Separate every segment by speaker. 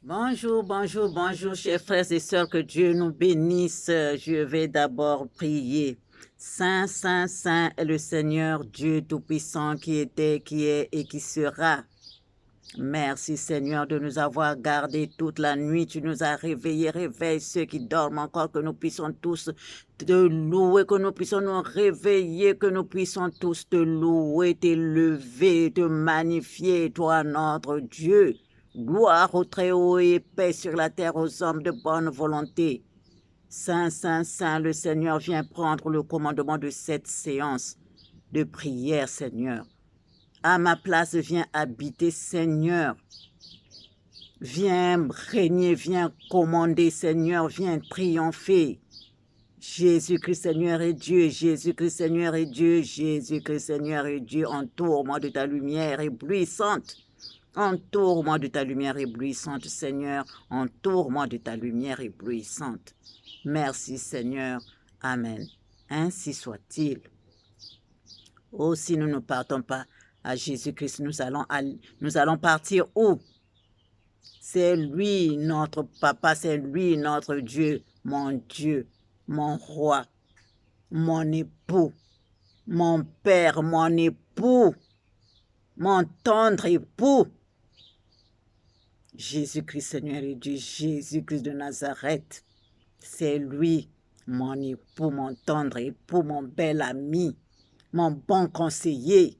Speaker 1: Bonjour, bonjour, bonjour, chers frères et sœurs, que Dieu nous bénisse. Je vais d'abord prier. Saint, Saint, Saint est le Seigneur Dieu Tout-Puissant qui était, qui est et qui sera. Merci Seigneur de nous avoir gardés toute la nuit. Tu nous as réveillés. Réveille ceux qui dorment encore, que nous puissions tous te louer, que nous puissions nous réveiller, que nous puissions tous te louer, t'élever, te magnifier, toi notre Dieu. Gloire au Très-Haut et paix sur la terre aux hommes de bonne volonté. Saint, Saint, Saint, le Seigneur vient prendre le commandement de cette séance de prière, Seigneur. À ma place, viens habiter, Seigneur. Viens régner, viens commander, Seigneur, viens triompher. Jésus-Christ, Seigneur et Dieu, Jésus-Christ, Seigneur et Dieu, Jésus-Christ, Seigneur et Dieu, entoure-moi de ta lumière éblouissante. Entoure-moi de ta lumière éblouissante, Seigneur. Entoure-moi de ta lumière éblouissante. Merci, Seigneur. Amen. Ainsi soit-il. Oh, si nous ne partons pas à Jésus-Christ, nous allons partir où? C'est lui notre papa, c'est lui notre Dieu, mon roi, mon époux, mon père, mon époux, mon tendre époux. Jésus-Christ, Seigneur et Dieu, Jésus-Christ de Nazareth, c'est lui, mon époux, mon tendre époux, mon bel ami, mon bon conseiller.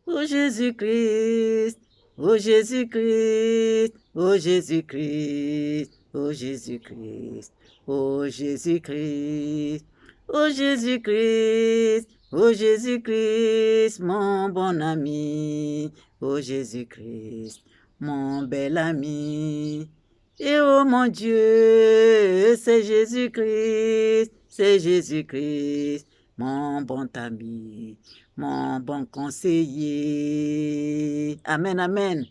Speaker 1: Oh Jésus-Christ, oh Jésus-Christ, oh Jésus-Christ, oh Jésus-Christ, oh Jésus-Christ, oh Jésus-Christ, oh Jésus-Christ, mon bon ami, oh Jésus-Christ, mon bel ami. Et oh mon Dieu, c'est Jésus-Christ, mon bon ami, mon bon conseiller. Amen, amen.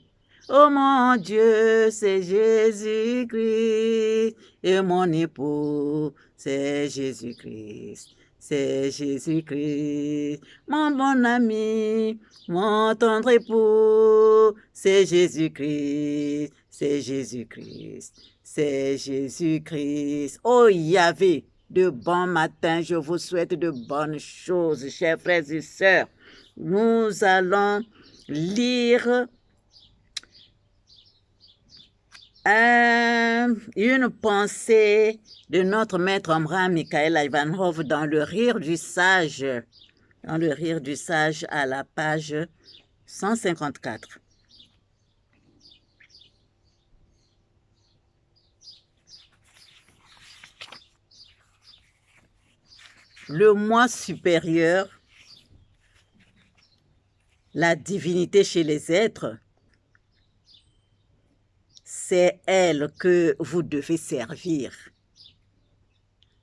Speaker 1: Oh mon Dieu, c'est Jésus-Christ, et mon époux, c'est Jésus-Christ. C'est Jésus-Christ, mon bon ami, mon tendre époux, c'est Jésus-Christ, c'est Jésus-Christ, c'est Jésus-Christ. Oh Yahvé, de bon matin, je vous souhaite de bonnes choses, chers frères et sœurs. Nous allons lire une pensée de notre maître Omraam Mikhaël Ivanhoff dans Le Rire du Sage, à la page 154. Le moi supérieur, la divinité chez les êtres, c'est elle que vous devez servir.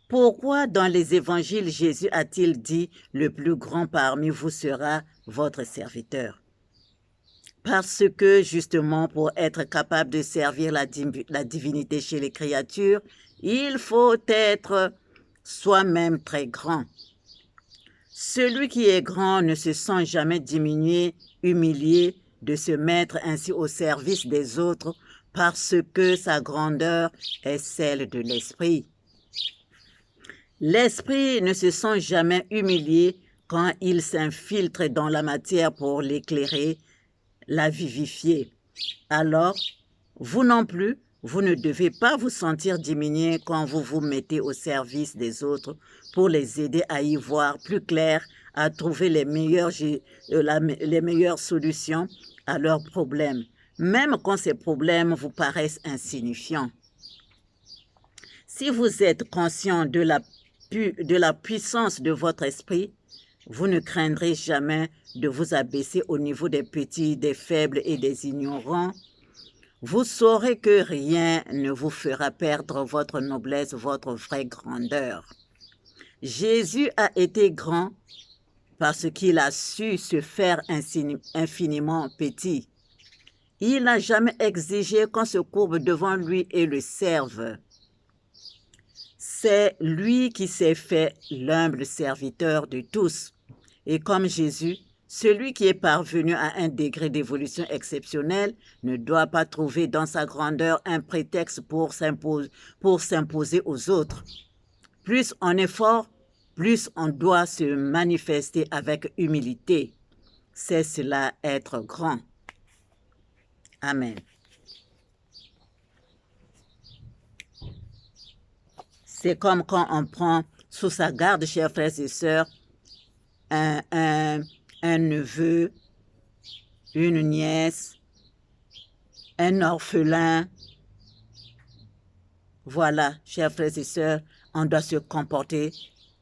Speaker 1: Pourquoi dans les évangiles Jésus a-t-il dit « Le plus grand parmi vous sera votre serviteur » ? Parce que justement, pour être capable de servir la divinité chez les créatures, il faut être soi-même très grand. Celui qui est grand ne se sent jamais diminué, humilié de se mettre ainsi au service des autres parce que sa grandeur est celle de l'esprit. L'esprit ne se sent jamais humilié quand il s'infiltre dans la matière pour l'éclairer, la vivifier. Alors, vous non plus, vous ne devez pas vous sentir diminué quand vous vous mettez au service des autres pour les aider à y voir plus clair, à trouver les meilleures solutions à leurs problèmes, même quand ces problèmes vous paraissent insignifiants. Si vous êtes conscient de la puissance de votre esprit, vous ne craindrez jamais de vous abaisser au niveau des petits, des faibles et des ignorants. Vous saurez que rien ne vous fera perdre votre noblesse, votre vraie grandeur. Jésus a été grand parce qu'il a su se faire infiniment petit. Il n'a jamais exigé qu'on se courbe devant lui et le serve. C'est lui qui s'est fait l'humble serviteur de tous. Et comme Jésus, Celui qui est parvenu à un degré d'évolution exceptionnel ne doit pas trouver dans sa grandeur un prétexte pour s'imposer aux autres. Plus on est fort, plus on doit se manifester avec humilité. C'est cela être grand. Amen. C'est comme quand on prend sous sa garde, chers frères et sœurs, un neveu, une nièce, un orphelin. Voilà, chers frères et sœurs, on doit se comporter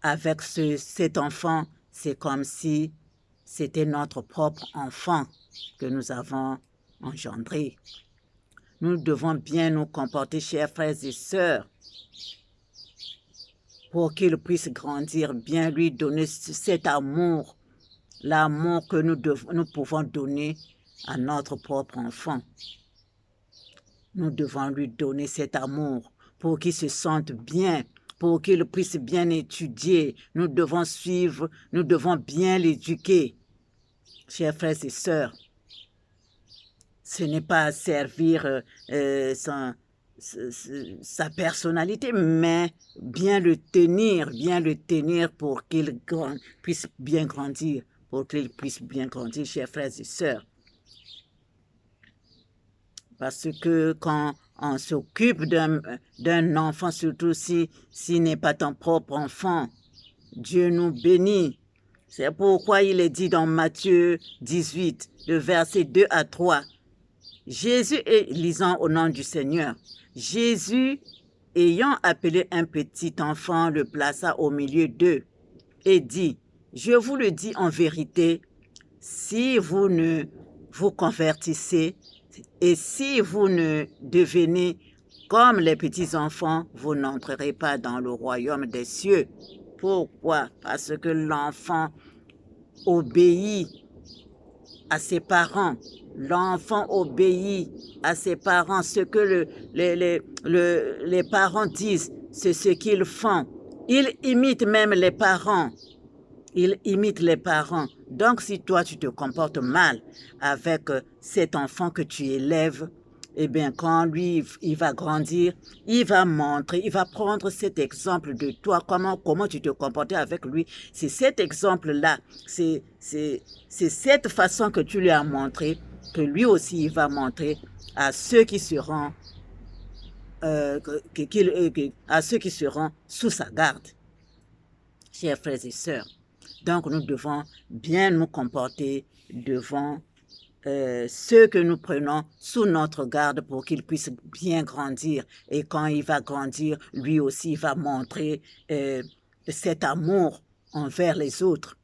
Speaker 1: avec cet enfant. C'est comme si c'était notre propre enfant que nous avons engendré. Nous devons bien nous comporter, chers frères et sœurs, pour qu'il puisse grandir, bien lui donner cet amour, l'amour que nous pouvons donner à notre propre enfant. Nous devons lui donner cet amour pour qu'il se sente bien, pour qu'il puisse bien étudier. Nous devons suivre, nous devons bien l'éduquer. Chers frères et sœurs, ce n'est pas servir sa personnalité, mais bien le tenir pour qu'il puisse bien grandir, chers frères et sœurs. Parce que quand on s'occupe d'un enfant, surtout s'il n'est pas ton propre enfant, Dieu nous bénit. C'est pourquoi il est dit dans Matthieu 18, le verset 2 à 3. Jésus, lisant au nom du Seigneur, Jésus, ayant appelé un petit enfant, le plaça au milieu d'eux et dit, « Je vous le dis en vérité, si vous ne vous convertissez et si vous ne devenez comme les petits enfants, vous n'entrerez pas dans le royaume des cieux. » Pourquoi? Parce que l'enfant obéit à ses parents. L'enfant obéit à ses parents. Ce que les parents disent, c'est ce qu'ils font. Ils imitent même les parents. Ils imitent les parents. Donc, si toi, tu te comportes mal avec cet enfant que tu élèves, eh bien, quand lui, il va grandir, il va montrer, il va prendre cet exemple de toi, comment tu te comportais avec lui. C'est cet exemple-là, c'est cette façon que tu lui as montré, que lui aussi, il va montrer à ceux qui seront, à ceux qui seront sous sa garde. Chers frères et sœurs, donc nous devons bien nous comporter devant ceux que nous prenons sous notre garde pour qu'ils puissent bien grandir. Et quand il va grandir, lui aussi il va montrer cet amour envers les autres.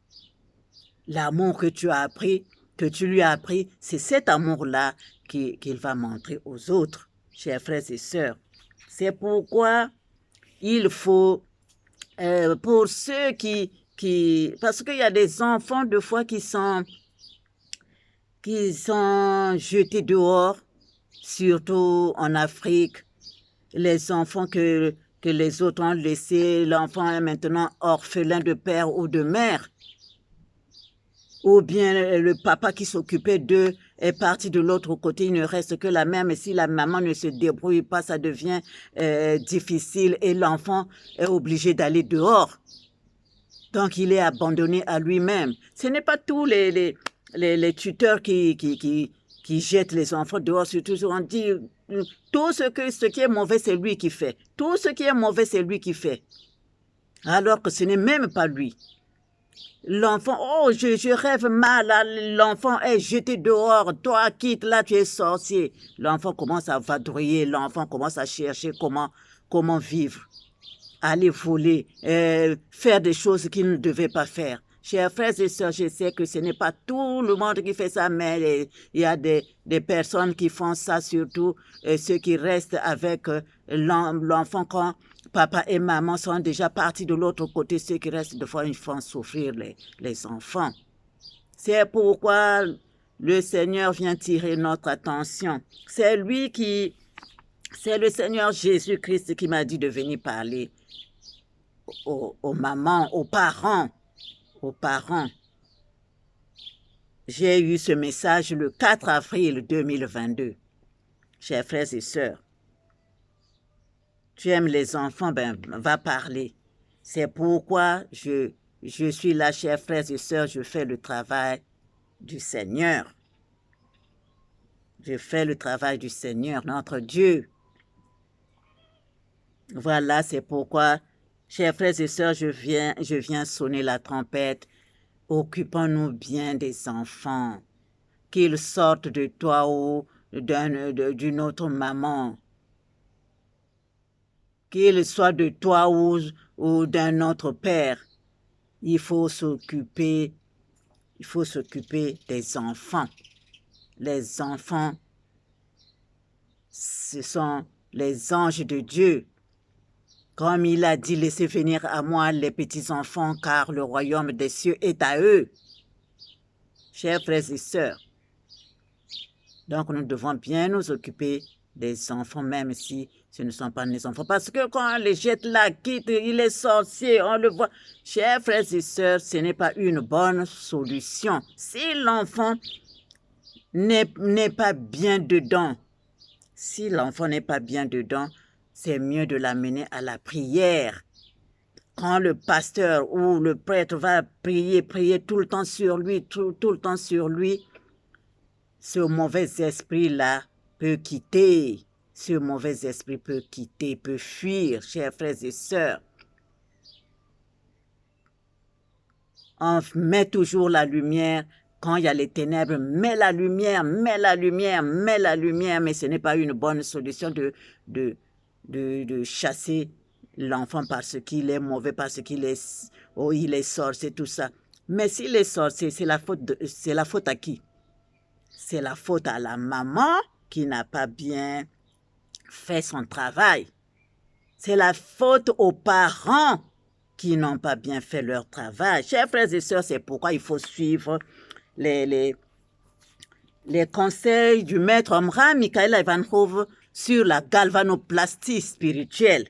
Speaker 1: L'amour que tu as appris, que tu lui as appris, c'est cet amour-là qu'il va montrer aux autres, chers frères et sœurs. C'est pourquoi il faut, pour ceux parce qu'il y a des enfants de fois qui sont jetés dehors, surtout en Afrique. Les enfants que les autres ont laissés, l'enfant est maintenant orphelin de père ou de mère. Ou bien le papa qui s'occupait d'eux est parti de l'autre côté, il ne reste que la mère, mais si la maman ne se débrouille pas, ça devient difficile et l'enfant est obligé d'aller dehors. Donc, il est abandonné à lui-même. Ce n'est pas tous les tuteurs qui jettent les enfants dehors. Surtout, on dit, tout ce qui est mauvais, c'est lui qui fait. Tout ce qui est mauvais, c'est lui qui fait. Alors que ce n'est même pas lui. L'enfant, oh, je rêve mal, l'enfant est jeté dehors, toi quitte, là tu es sorcier. L'enfant commence à vadrouiller, l'enfant commence à chercher comment vivre. Aller voler, faire des choses qu'il ne devait pas faire. Chers frères et sœurs, je sais que ce n'est pas tout le monde qui fait ça, mais il y a des personnes qui font ça, surtout ceux qui restent avec l'enfant quand papa et maman sont déjà partis de l'autre côté. Ceux qui restent, de fois, ils font souffrir les enfants. C'est pourquoi le Seigneur vient tirer notre attention. C'est le Seigneur Jésus-Christ qui m'a dit de venir parler aux mamans, aux parents. J'ai eu ce message le 4 avril 2022. Chers frères et sœurs, tu aimes les enfants, ben va parler. C'est pourquoi je suis là, chers frères et sœurs, je fais le travail du Seigneur. Je fais le travail du Seigneur, notre Dieu. Voilà, c'est pourquoi, chers frères et sœurs, je viens sonner la trompette. Occupons-nous bien des enfants, qu'ils sortent de toi ou d'une autre maman, qu'ils soient de toi ou d'un autre père. Il faut s'occuper des enfants. Les enfants, ce sont les anges de Dieu. Comme il a dit, laissez venir à moi les petits-enfants, car le royaume des cieux est à eux. Chers frères et sœurs, donc nous devons bien nous occuper des enfants, même si ce ne sont pas nos enfants. Parce que quand on les jette là, quitte, il est sorcier, on le voit. Chers frères et sœurs, ce n'est pas une bonne solution. Si l'enfant n'est pas bien dedans, c'est mieux de l'amener à la prière. Quand le pasteur ou le prêtre va prier tout le temps sur lui, tout le temps sur lui, ce mauvais esprit-là peut quitter. Ce mauvais esprit peut quitter, peut fuir, chers frères et sœurs. On met toujours la lumière. Quand il y a les ténèbres, mets la lumière, mais ce n'est pas une bonne solution de chasser l'enfant parce qu'il est mauvais, parce qu'il est, il est sorcier, tout ça. Mais s'il est sorcier, c'est la faute à qui? C'est la faute à la maman qui n'a pas bien fait son travail. C'est la faute aux parents qui n'ont pas bien fait leur travail. Chers frères et sœurs, c'est pourquoi il faut suivre les conseils du maître Omra Michael Ivanhoe sur la galvanoplastie spirituelle.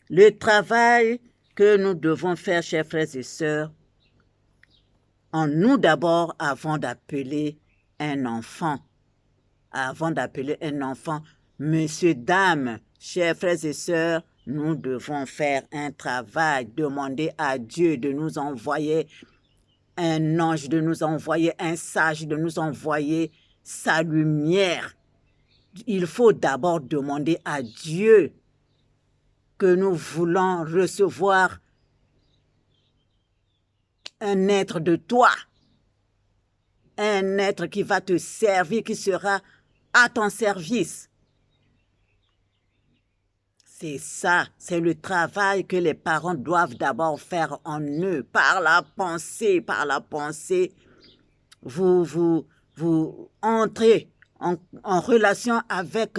Speaker 1: Le travail que nous devons faire, chers frères et sœurs, en nous d'abord, avant d'appeler un enfant. Monsieur, dame, chers frères et sœurs, nous devons faire un travail, demander à Dieu de nous envoyer un ange, de nous envoyer un sage, de nous envoyer sa lumière. Il faut d'abord demander à Dieu que nous voulons recevoir un être de toi, un être qui va te servir, qui sera à ton service. C'est ça, c'est le travail que les parents doivent d'abord faire en eux, par la pensée. Vous entrez en relation avec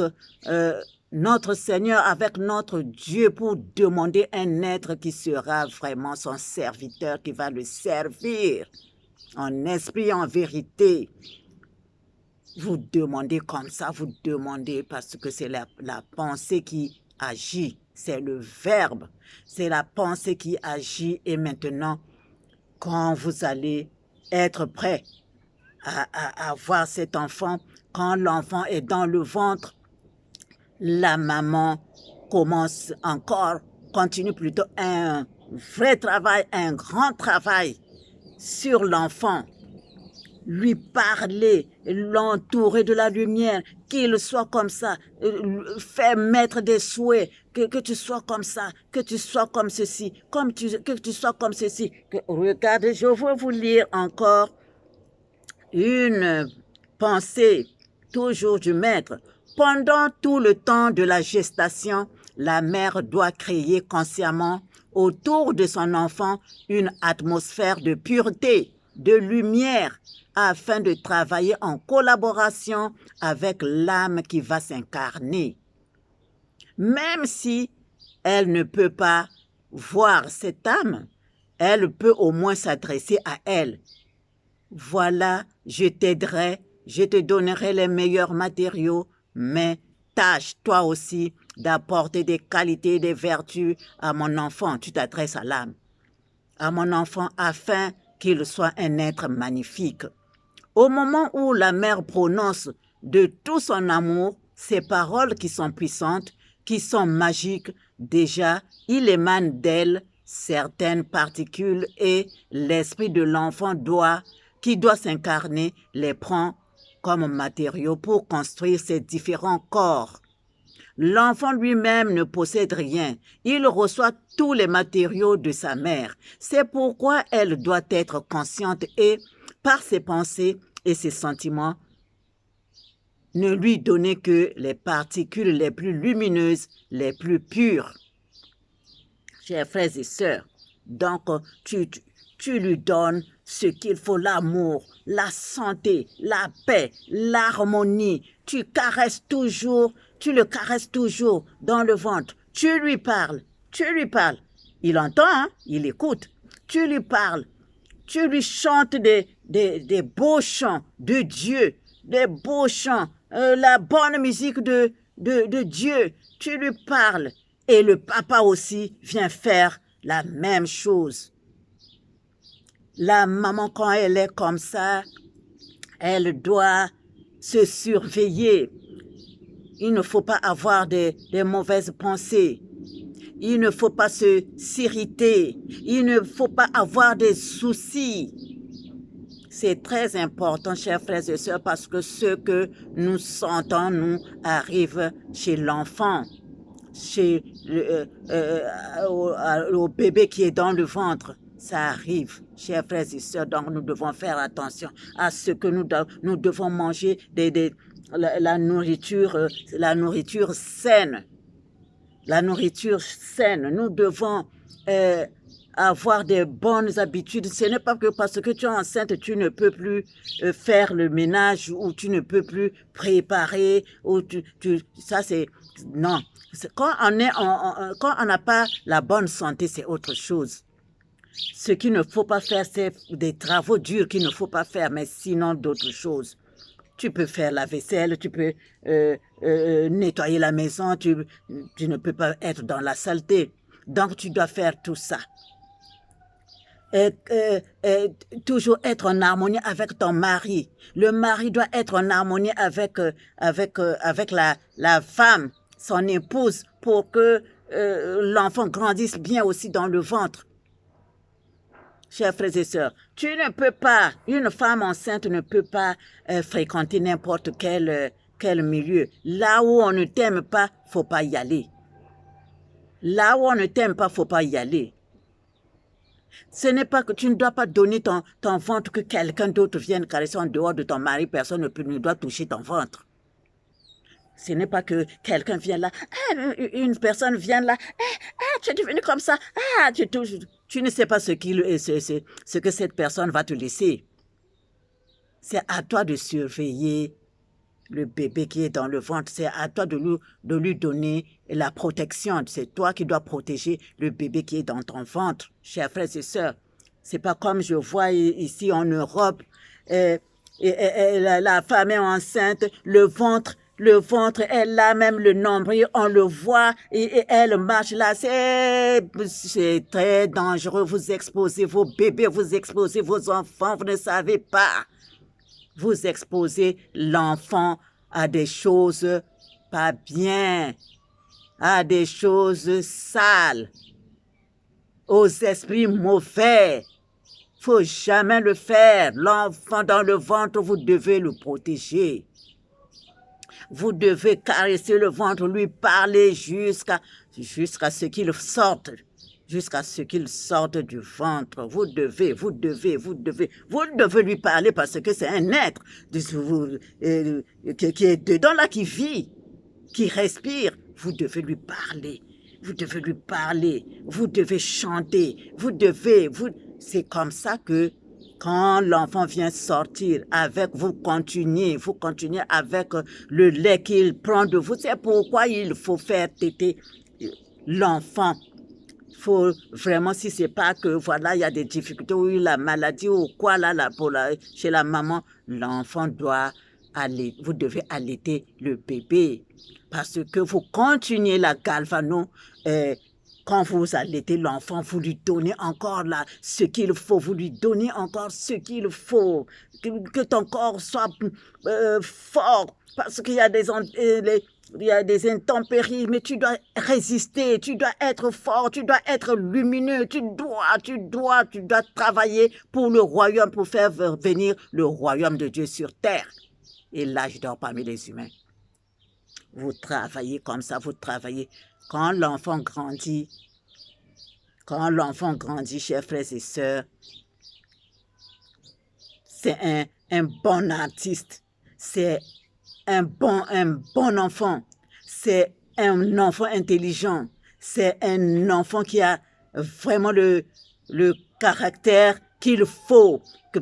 Speaker 1: notre Seigneur, avec notre Dieu pour demander un être qui sera vraiment son serviteur, qui va le servir en esprit, en vérité. Vous demandez comme ça, vous demandez parce que c'est la pensée qui agit, c'est le verbe, c'est la pensée qui agit. Et maintenant, quand vous allez être prêt à avoir cet enfant, quand l'enfant est dans le ventre, la maman continue plutôt un vrai travail, un grand travail sur l'enfant. Lui parler, l'entourer de la lumière, qu'il soit comme ça, faire mettre des souhaits, que tu sois comme ça, que tu sois comme ceci, que tu sois comme ceci. Regardez, je veux vous lire encore une pensée, toujours du maître. Pendant tout le temps de la gestation, la mère doit créer consciemment autour de son enfant une atmosphère de pureté, de lumière, afin de travailler en collaboration avec l'âme qui va s'incarner. Même si elle ne peut pas voir cette âme, elle peut au moins s'adresser à elle. Voilà, je t'aiderai, je te donnerai les meilleurs matériaux, mais tâche toi aussi d'apporter des qualités et des vertus à mon enfant. Tu t'adresses à l'âme, à mon enfant, afin qu'il soit un être magnifique. Au moment où la mère prononce de tout son amour ces paroles qui sont puissantes, qui sont magiques, déjà, il émane d'elle certaines particules et l'esprit de l'enfant qui doit s'incarner, les prend comme matériaux pour construire ces différents corps. L'enfant lui-même ne possède rien. Il reçoit tous les matériaux de sa mère. C'est pourquoi elle doit être consciente et, par ses pensées et ses sentiments, ne lui donner que les particules les plus lumineuses, les plus pures. Chers frères et sœurs, donc tu lui donnes ce qu'il faut, l'amour, la santé, la paix, l'harmonie. Tu le caresses toujours dans le ventre. Tu lui parles. Il entend, hein? Il écoute. Tu lui parles. Tu lui chantes des beaux chants de Dieu, des beaux chants, la bonne musique de Dieu. Tu lui parles. Et le papa aussi vient faire la même chose. La maman, quand elle est comme ça, elle doit se surveiller. Il ne faut pas avoir des mauvaises pensées. Il ne faut pas s'irriter. Il ne faut pas avoir des soucis. C'est très important, chers frères et sœurs, parce que ce que nous sentons, nous, arrive chez l'enfant, au bébé qui est dans le ventre. Ça arrive, chers frères et sœurs, donc nous devons faire attention à ce que nous devons manger, la nourriture saine. La nourriture saine, nous devons avoir des bonnes habitudes. Ce n'est pas que parce que tu es enceinte, tu ne peux plus faire le ménage ou tu ne peux plus préparer. Ou ça, c'est... Non. Quand on n'a pas la bonne santé, c'est autre chose. Ce qu'il ne faut pas faire, c'est des travaux durs qu'il ne faut pas faire, mais sinon d'autres choses. Tu peux faire la vaisselle, tu peux nettoyer la maison, tu ne peux pas être dans la saleté. Donc, tu dois faire tout ça. Toujours être en harmonie avec ton mari. Le mari doit être en harmonie avec la femme, son épouse, pour que l'enfant grandisse bien aussi dans le ventre. Chers frères et sœurs, une femme enceinte ne peut pas fréquenter n'importe quel milieu. Là où on ne t'aime pas, faut pas y aller. Là où on ne t'aime pas, faut pas y aller. Ce n'est pas que tu ne dois pas donner ton ventre que quelqu'un d'autre vienne caresser en dehors de ton mari. Personne ne doit toucher ton ventre. Ce n'est pas que quelqu'un vient là, une personne vient là, tu es devenu comme ça, tu ne sais pas ce que cette personne va te laisser. C'est à toi de surveiller le bébé qui est dans le ventre, c'est à toi de lui donner la protection. C'est toi qui dois protéger le bébé qui est dans ton ventre, chers frères et sœurs. C'est pas comme je vois ici en Europe, la femme est enceinte, le ventre, elle a même le nombril, on le voit, et elle marche là. C'est très dangereux. Vous exposez vos bébés, vous exposez vos enfants, vous ne savez pas. Vous exposez l'enfant à des choses pas bien, à des choses sales, aux esprits mauvais. Faut jamais le faire. L'enfant dans le ventre, vous devez le protéger. Vous devez caresser le ventre, lui parler jusqu'à ce qu'il sorte. Jusqu'à ce qu'il sorte du ventre. Vous devez lui parler parce que c'est un être qui est dedans là, qui vit, qui respire. Vous devez lui parler. Vous devez chanter. C'est comme ça que quand l'enfant vient sortir vous continuez avec le lait qu'il prend de vous. C'est pourquoi il faut faire téter l'enfant. Faut vraiment, si c'est pas que voilà, il y a des difficultés ou la maladie ou quoi chez la maman, l'enfant vous devez allaiter le bébé parce que vous continuez la galvano Quand vous allaitez l'enfant, vous lui donnez encore là ce qu'il faut, vous lui donnez encore ce qu'il faut, que ton corps soit fort, parce qu'il y a il y a des intempéries, mais tu dois résister, tu dois être fort, tu dois être lumineux, tu dois travailler pour le royaume, pour faire venir le royaume de Dieu sur terre. Et là, je dors parmi les humains. Vous travaillez comme ça, vous travaillez. Quand l'enfant grandit, chers frères et sœurs, c'est un bon artiste, c'est un bon enfant, c'est un enfant intelligent, c'est un enfant qui a vraiment le caractère qu'il faut, qui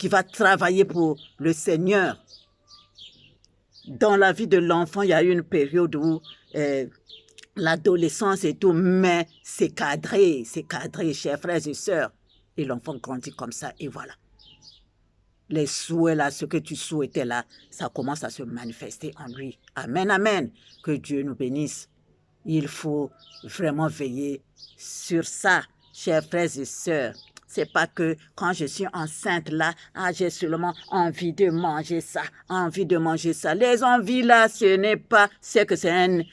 Speaker 1: va travailler pour le Seigneur. Dans la vie de l'enfant, il y a eu une période où l'adolescence et tout, mais c'est cadré, chers frères et sœurs. Et l'enfant grandit comme ça, et voilà. Les souhaits là, ce que tu souhaitais là, ça commence à se manifester en lui. Amen, amen. Que Dieu nous bénisse. Il faut vraiment veiller sur ça, chers frères et sœurs. C'est pas que quand je suis enceinte là, j'ai seulement envie de manger ça, Les envies là, ce n'est pas, c'est que c'est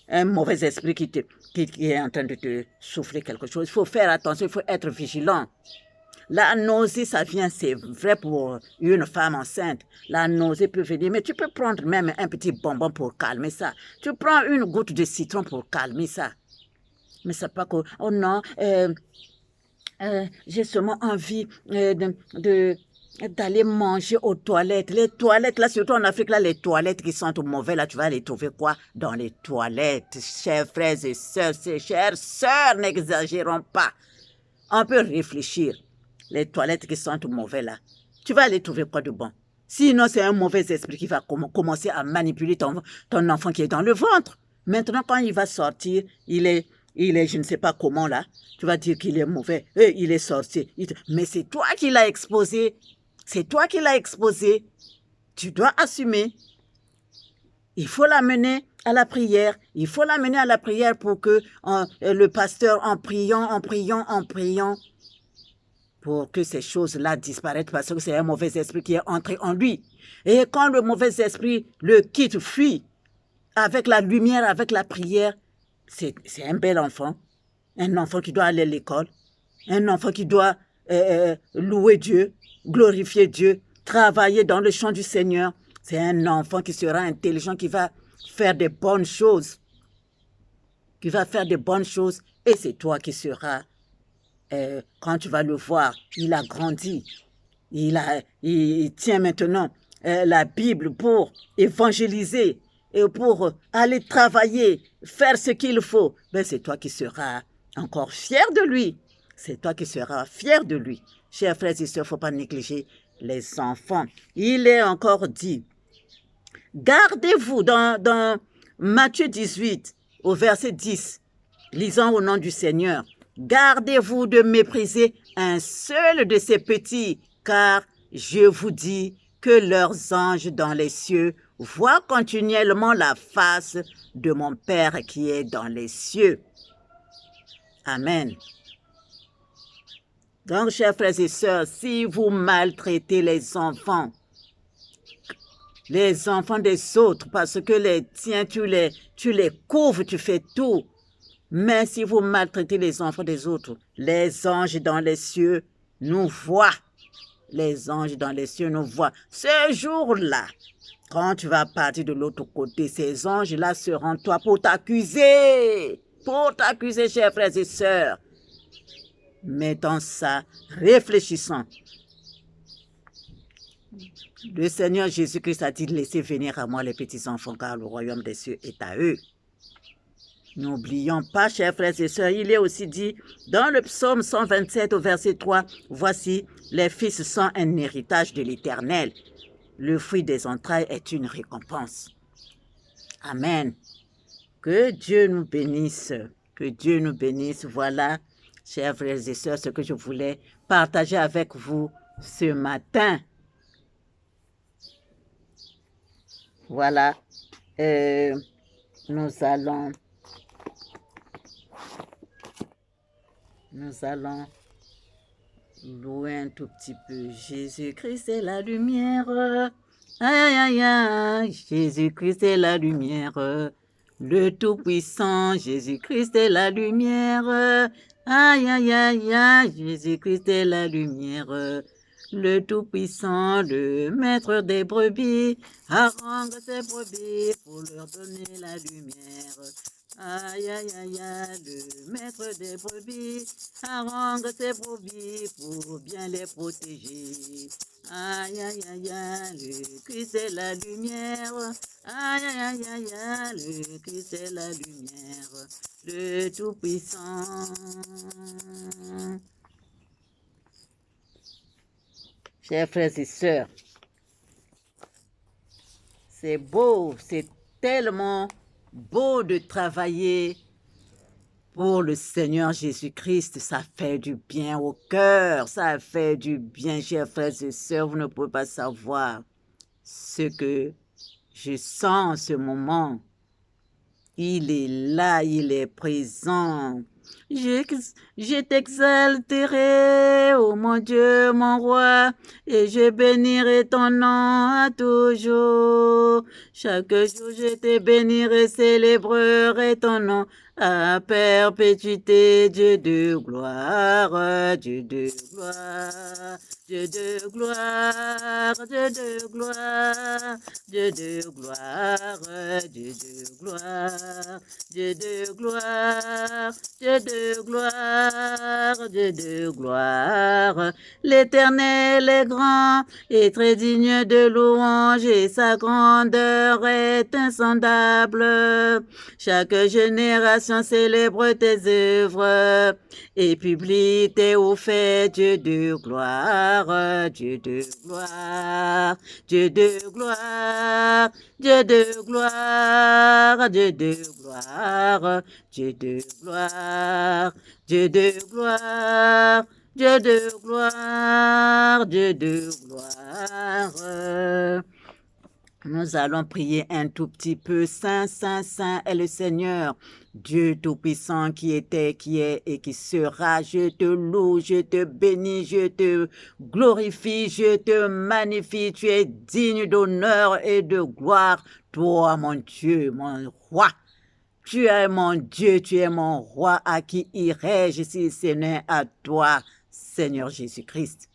Speaker 1: un mauvais esprit qui est en train de te souffler quelque chose. Il faut faire attention, il faut être vigilant. La nausée, ça vient, c'est vrai pour une femme enceinte. La nausée peut venir, mais tu peux prendre même un petit bonbon pour calmer ça. Tu prends une goutte de citron pour calmer ça. Mais c'est pas que, oh non, j'ai seulement envie d'aller manger aux toilettes. Les toilettes, là, surtout en Afrique, là, les toilettes qui sentent mauvais, là, tu vas les trouver quoi? Dans les toilettes, chers frères et sœurs, chères sœurs, n'exagérons pas. On peut réfléchir. Les toilettes qui sentent mauvais, là, tu vas aller trouver quoi de bon? Sinon, c'est un mauvais esprit qui va commencer à manipuler ton enfant qui est dans le ventre. Maintenant, quand il va sortir, il est, je ne sais pas comment là, tu vas dire qu'il est mauvais, il est sorcier. Mais c'est toi qui l'as exposé. C'est toi qui l'as exposé. Tu dois assumer. Il faut l'amener à la prière. Il faut l'amener à la prière pour que le pasteur, en priant, pour que ces choses-là disparaissent, parce que c'est un mauvais esprit qui est entré en lui. Et quand le mauvais esprit le quitte, fuit, avec la lumière, avec la prière, c'est un bel enfant. Un enfant qui doit aller à l'école. Un enfant qui doit louer Dieu, glorifier Dieu, travailler dans le champ du Seigneur. C'est un enfant qui sera intelligent, qui va faire des bonnes choses. Et c'est toi qui seras, quand tu vas le voir, il a grandi. Il tient maintenant la Bible pour évangéliser et pour aller travailler, faire ce qu'il faut. Ben, c'est toi qui seras encore fier de lui. C'est toi qui seras fier de lui. Chers frères et sœurs, il ne faut pas négliger les enfants. Il est encore dit, gardez-vous dans Matthieu 18, au verset 10, lisons au nom du Seigneur. Gardez-vous de mépriser un seul de ces petits, car je vous dis que leurs anges dans les cieux voient continuellement la face de mon Père qui est dans les cieux. Amen. Donc, chers frères et sœurs, si vous maltraitez les enfants des autres, parce que les tiens, tu les couvres, tu fais tout. Mais si vous maltraitez les enfants des autres, les anges dans les cieux nous voient. Les anges dans les cieux nous voient. Ce jour-là, quand tu vas partir de l'autre côté, ces anges-là seront toi pour t'accuser. Pour t'accuser, chers frères et sœurs. Mettons ça, réfléchissons. Le Seigneur Jésus-Christ a dit, laissez venir à moi les petits-enfants, car le royaume des cieux est à eux. N'oublions pas, chers frères et sœurs, il est aussi dit dans le psaume 127 au verset 3, « Voici, les fils sont un héritage de l'Éternel. Le fruit des entrailles est une récompense. » Amen. Que Dieu nous bénisse. Que Dieu nous bénisse. Voilà, chers frères et sœurs, ce que je voulais partager avec vous ce matin. Voilà. Nous allons Nous allons louer un tout petit peu. Jésus-Christ est la lumière. Aïe, aïe, aïe. Jésus-Christ est la lumière. Le Tout-Puissant, Jésus-Christ est la lumière. Aïe, aïe, aïe, aïe. Jésus-Christ est la lumière. Le Tout-Puissant, le Maître des brebis, harangue ses brebis pour leur donner la lumière. Aïe, aïe, aïe, aïe, le Maître des brebis, harangue ses brebis pour bien les protéger. Aïe, aïe, aïe, aïe, le Christ est la lumière. Aïe, aïe, aïe, aïe, aïe, le Christ est la lumière. Le Tout-Puissant. Chers frères et sœurs, c'est beau, c'est tellement beau de travailler pour le Seigneur Jésus-Christ. Ça fait du bien au cœur, ça fait du bien, chers frères et sœurs. Vous ne pouvez pas savoir ce que je sens en ce moment. Il est là, il est présent. Je t'exalterai, ô mon Dieu, mon roi, et je bénirai ton nom à toujours. Chaque jour je te bénirai, célébrerai ton nom à perpétuité, Dieu de gloire, Dieu de gloire, Dieu de gloire, Dieu de gloire, Dieu de gloire, Dieu de gloire, Dieu de gloire, Dieu de gloire, Dieu de gloire. L'Éternel est grand et très digne de louange et sa grandeur est insondable. Chaque génération célèbre tes œuvres et publie tes hauts faits, Dieu de gloire, Dieu de gloire, Dieu de gloire, Dieu de gloire, Dieu de gloire, Dieu de gloire, Dieu de gloire, Dieu de gloire, Dieu de gloire. Nous allons prier un tout petit peu. Saint, Saint, Saint est le Seigneur, Dieu Tout-Puissant qui était, qui est et qui sera. Je te loue, je te bénis, je te glorifie, je te magnifie. Tu es digne d'honneur et de gloire. Toi, mon Dieu, mon roi. Tu es mon Dieu, tu es mon roi à qui irai-je si ce n'est à toi, Seigneur Jésus-Christ.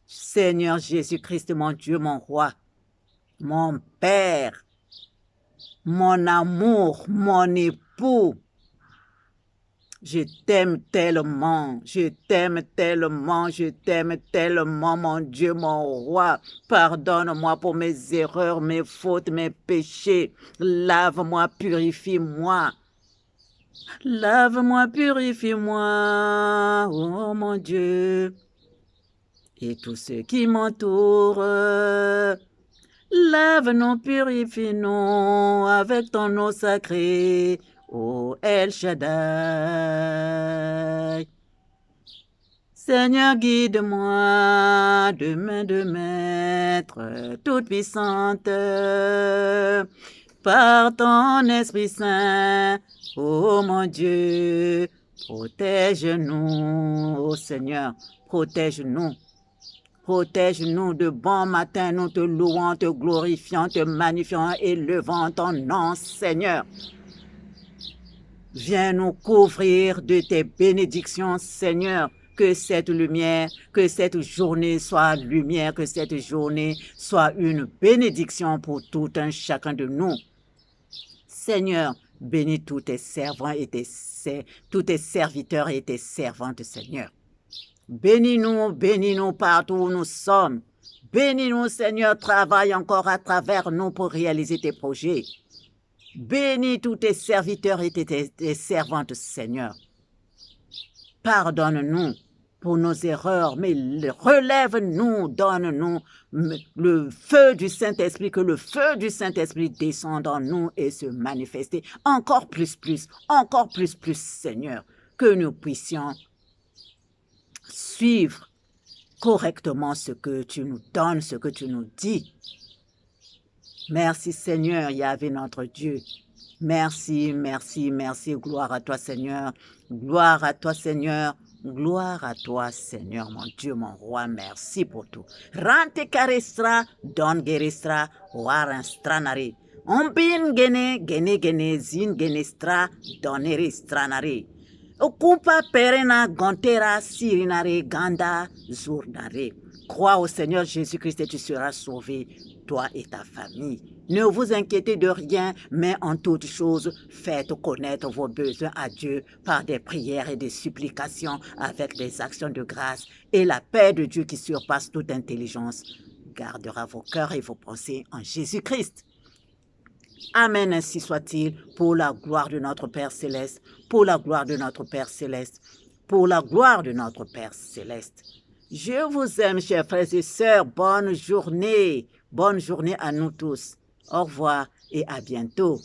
Speaker 1: Seigneur Jésus-Christ, mon Dieu, mon roi. Mon Père, mon amour, mon époux, je t'aime tellement, je t'aime tellement, je t'aime tellement, mon Dieu, mon roi. Pardonne-moi pour mes erreurs, mes fautes, mes péchés. Lave-moi, purifie-moi. Lave-moi, purifie-moi, oh mon Dieu. Et tous ceux qui m'entourent. Lave-nous, purifie-nous avec ton eau sacrée, ô El Shaddai. Seigneur, guide-moi de main de maître, toute puissante, par ton Esprit Saint, ô mon Dieu. Protège-nous, ô Seigneur, protège-nous. Protège-nous de bon matin, nous te louons, te glorifions, te magnifions et levant ton nom, Seigneur. Viens nous couvrir de tes bénédictions, Seigneur. Que cette lumière, que cette journée soit lumière, que cette journée soit une bénédiction pour tout un chacun de nous. Seigneur, bénis tous tes servants et tous tes serviteurs et tes servantes, Seigneur. Bénis-nous partout où nous sommes. Bénis-nous, Seigneur, travaille encore à travers nous pour réaliser tes projets. Bénis tous tes serviteurs et tes servantes, Seigneur. Pardonne-nous pour nos erreurs, mais relève-nous, donne-nous le feu du Saint-Esprit, que le feu du Saint-Esprit descende en nous et se manifeste encore plus, Seigneur, que nous puissions suivre correctement ce que tu nous donnes, ce que tu nous dis. Merci Seigneur, Yahvé notre Dieu. Merci, merci, merci. Gloire à toi Seigneur. Gloire à toi Seigneur. Gloire à toi, Seigneur, mon Dieu, mon roi, merci pour tout. Rante karestra, don gerestra, waran stranare. Ombin gene, zin genestra, donere stranare. Ocupa perena, gontera, sirinare, ganda, zurnare. Crois au Seigneur Jésus-Christ et tu seras sauvé, toi et ta famille. Ne vous inquiétez de rien, mais en toutes choses, faites connaître vos besoins à Dieu par des prières et des supplications avec des actions de grâce. Et la paix de Dieu qui surpasse toute intelligence gardera vos cœurs et vos pensées en Jésus-Christ. Amen, ainsi soit-il, pour la gloire de notre Père Céleste, pour la gloire de notre Père Céleste, pour la gloire de notre Père Céleste. Je vous aime, chers frères et sœurs. Bonne journée à nous tous. Au revoir et à bientôt.